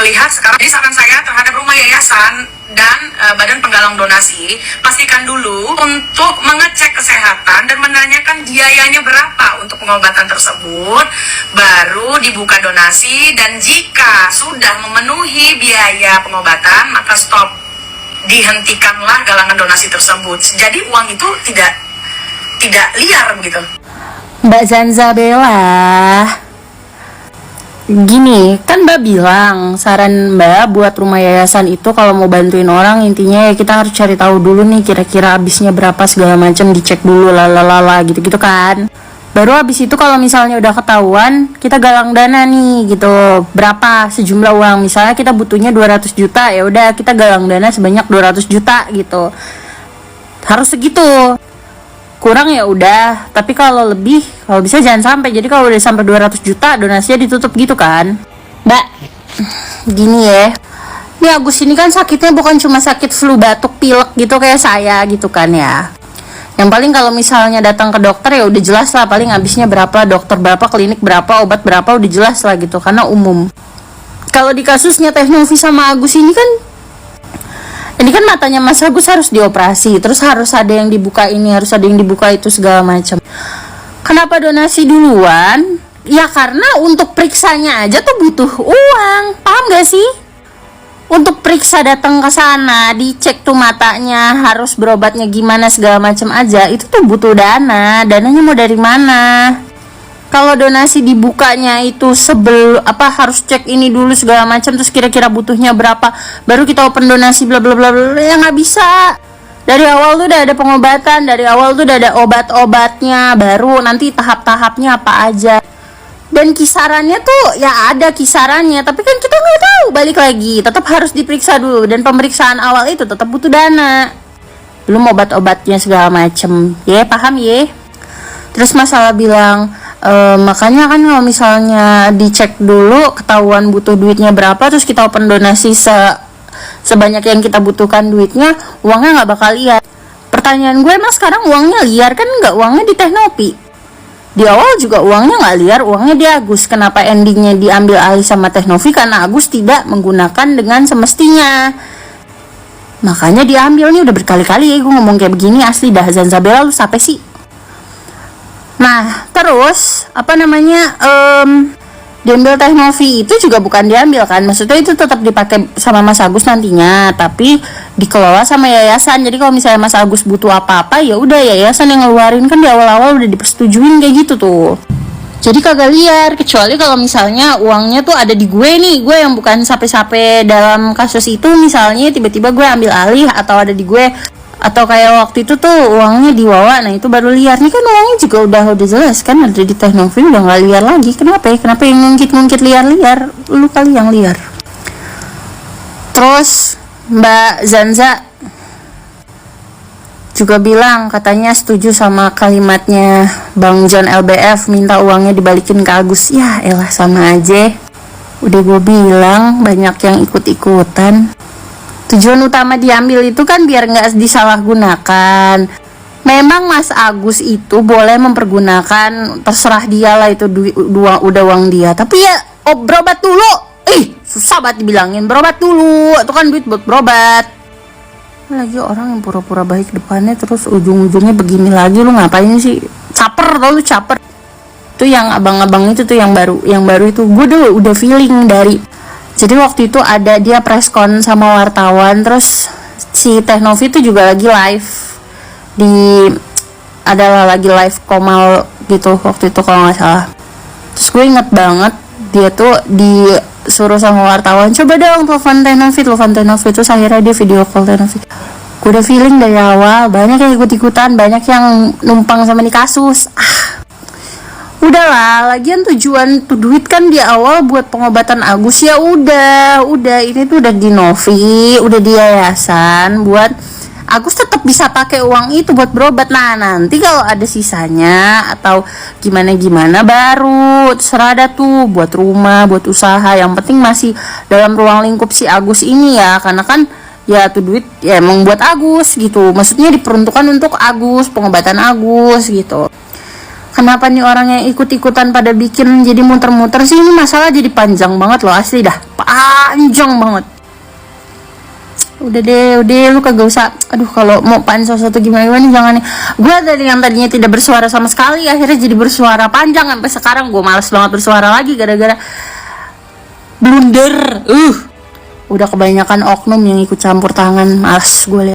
melihat sekarang, jadi saran saya terhadap rumah yayasan dan badan penggalang donasi, pastikan dulu untuk mengecek kesehatan dan menanyakan biayanya berapa untuk pengobatan tersebut, baru dibuka donasi. Dan jika sudah memenuhi biaya pengobatan, maka stop, dihentikanlah galangan donasi tersebut. Jadi uang itu tidak liar begitu. Mbak Zanzabella, gini kan Mbak bilang saran Mbak buat rumah yayasan itu kalau mau bantuin orang intinya ya kita harus cari tahu dulu nih kira-kira habisnya berapa segala macam, dicek dulu lalalala gitu-gitu kan. Baru habis itu kalau misalnya udah ketahuan kita galang dana nih gitu, berapa sejumlah uang, misalnya kita butuhnya 200 juta, ya udah kita galang dana sebanyak 200 juta gitu, harus segitu. Kurang ya udah, tapi kalau lebih, kalau bisa jangan sampai. Jadi kalau udah sampai 200 juta donasinya ditutup gitu kan. Mbak, gini ya, ini Agus ini kan sakitnya bukan cuma sakit flu, batuk, pilek gitu kayak saya gitu kan ya. Yang paling kalau misalnya datang ke dokter ya udah jelas lah paling habisnya berapa, dokter berapa, klinik berapa, obat berapa, udah jelas lah gitu karena umum. Kalau di kasusnya Teh Novi sama Agus ini kan matanya Mas Agus harus dioperasi, terus harus ada yang dibuka ini, harus ada yang dibuka itu segala macam. Kenapa donasi duluan? Ya karena untuk periksanya aja tuh butuh uang, paham gak sih? Untuk periksa datang ke sana, dicek tuh matanya, harus berobatnya gimana segala macam aja, itu tuh butuh dana. Dananya mau dari mana? Kalau donasi dibukanya itu harus cek ini dulu segala macam, terus kira-kira butuhnya berapa, baru kita open donasi bla bla bla bla, ya nggak bisa. Dari awal tuh udah ada pengobatan, dari awal tuh udah ada obat-obatnya, baru nanti tahap-tahapnya apa aja. Dan kisarannya tuh ya ada kisarannya, tapi kan kita nggak tahu, balik lagi tetap harus diperiksa dulu, dan pemeriksaan awal itu tetap butuh dana, belum obat-obatnya segala macam. Ya paham ya. Terus masalah bilang makanya kan kalau misalnya dicek dulu ketahuan butuh duitnya berapa, terus kita open donasi sebanyak yang kita butuhkan duitnya, uangnya nggak bakal liar. Pertanyaan gue, emang sekarang uangnya liar? Kan nggak, uangnya di Teh Novi. Di awal juga uangnya nggak liar, uangnya di Agus. Kenapa endingnya diambil alih sama Teh Novi? Karena Agus tidak menggunakan dengan semestinya, makanya diambil. Nih udah berkali-kali ya gue ngomong kayak begini, asli dah. Zanzabella lu sampai sih. Nah, terus diambil Teh Novi itu juga bukan diambil kan, maksudnya itu tetap dipakai sama Mas Agus nantinya, tapi dikelola sama yayasan. Jadi kalau misalnya Mas Agus butuh apa-apa, ya udah yayasan yang ngeluarin, kan di awal-awal udah dipersetujuin kayak gitu tuh. Jadi kagak liar, kecuali kalau misalnya uangnya tuh ada di gue nih, gue yang bukan sape-sape dalam kasus itu, misalnya tiba-tiba gue ambil alih atau ada di gue. Atau kayak waktu itu tuh uangnya di Wawa, nah itu baru liar. Nih kan uangnya juga udah jelas kan ada di Teh Novi, udah nggak liar lagi. Kenapa yang ngungkit liar? Lu kali yang liar. Terus Mbak Zanza juga bilang katanya setuju sama kalimatnya Bang John LBF, minta uangnya dibalikin ke Agus. Ya elah, sama aja. Udah gue bilang banyak yang ikut-ikutan. Tujuan utama diambil itu kan biar nggak disalahgunakan. Memang Mas Agus itu boleh mempergunakan, terserah dia lah, itu udah uang dia. Tapi ya berobat dulu. Susah banget dibilangin berobat dulu. Itu kan duit buat berobat. Lagi orang yang pura-pura baik depannya, terus ujung-ujungnya begini lagi. Lu ngapain sih? Caper tau lu, caper. Itu yang abang-abang itu tuh yang baru itu. Gue udah feeling dari. Jadi waktu itu ada dia preskon sama wartawan, terus si Teh Novi itu juga lagi live lagi live Komal gitu waktu itu kalau nggak salah. Terus gue inget banget dia tuh disuruh sama wartawan, coba dong telepon Teh Novi, terus akhirnya dia video call Teh Novi. Gue udah feeling dari awal banyak yang ikut-ikutan, banyak yang numpang sama nih kasus. Udahlah, lagian tujuan tuh duit kan di awal buat pengobatan Agus, ya udah ini tuh udah di Novi, udah di yayasan buat Agus tetap bisa pakai uang itu buat berobat. Nah, nanti kalau ada sisanya atau gimana baru terserah dah tuh buat rumah, buat usaha. Yang penting masih dalam ruang lingkup si Agus ini ya, karena kan ya tuh duit ya emang buat Agus gitu. Maksudnya diperuntukkan untuk Agus, pengobatan Agus gitu. kenapa nih orang yang ikut-ikutan pada bikin jadi muter-muter sih? Ini masalah jadi panjang banget loh, asli dah, panjang banget. Udah lu kagak usah. Aduh, kalau mau pansos atau gimana jangan nih. Gue dari yang tadinya tidak bersuara sama sekali akhirnya jadi bersuara panjang sampai sekarang. Gue malas banget bersuara lagi gara-gara blunder. Udah kebanyakan oknum yang ikut campur tangan, males gue liat.